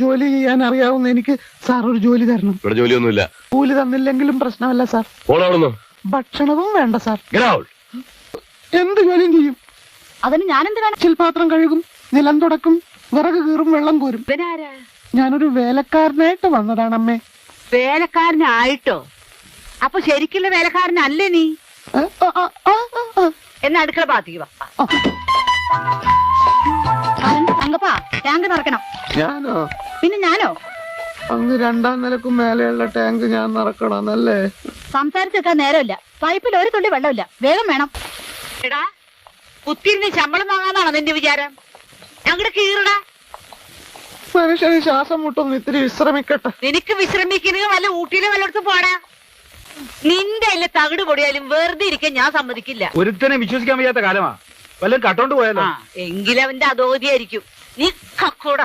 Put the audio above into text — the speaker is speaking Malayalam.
ജോലി ചെയ്യാൻ അറിയാവുന്ന എനിക്ക് സാർ ഒരു ജോലി തരണം. ഇവിടെ ജോലിയൊന്നുമില്ല. കൂലി തന്നില്ലെങ്കിലും പ്രശ്നമല്ല സാർ. ഭക്ഷണവും വേണ്ട സാർ. എന്ത് ജോലിയും ചെയ്യും. അതിന് ഞാനെന്ത് വേണം? ചിൽപാത്രം കഴുകും, നിലം തുടക്കും, വിറക് കീറും, വെള്ളം കോരും. ഞാനൊരു വേലക്കാരനായിട്ട് വന്നതാണ് അമ്മേ. വേലക്കാരനായിട്ടോ? അപ്പൊ ശരിക്കുള്ള വേലക്കാരനല്ലേ നീ? എന്നാ അടുക്കള ഭാഗത്തേക്ക് വാ. തങ്കപ്പാ, ടാങ്ക് നിറക്കണം. ഞാനോ? പിന്നെ ഞാനോ? അങ്ങ് 2ാം നിലക്കും മേലെയുള്ള ടാങ്ക് ഞാൻ നിറക്കണമെന്നല്ലേ? സംസാരിച്ചെത്താൻ നേരമില്ല. പൈപ്പിൽ ഒരു തുള്ളി വെള്ളമില്ല. വേഗം വേണം. എടാ, കുത്തിരിന് ശമ്പളം വാങ്ങാന്നാണോ നിന്റെ വിചാരം? ഞങ്ങളുടെ കീറടാ. മനുഷ്യന് ശ്വാസം മുട്ടൊന്ന് ഇത്തിരി വിശ്രമിക്കട്ടെ. നിനക്ക് വിശ്രമിക്കുന്നത് വല്ല ഊട്ടിയിലെ വല്ലയിടത്തും പോടാ. നിന്റെ അല്ല തകിട് പൊടിയാലും വെറുതെ ഇരിക്കാൻ ഞാൻ സമ്മതിക്കില്ല. ഒരുത്തനെ വിശ്വസിക്കാൻ വയ്യാത്ത കാലമാ. വല്ലതും കട്ടോണ്ട് പോയാലോ? എങ്കിലും അവന്റെ അധോഗതിയായിരിക്കും. നീ കക്കൂടാ.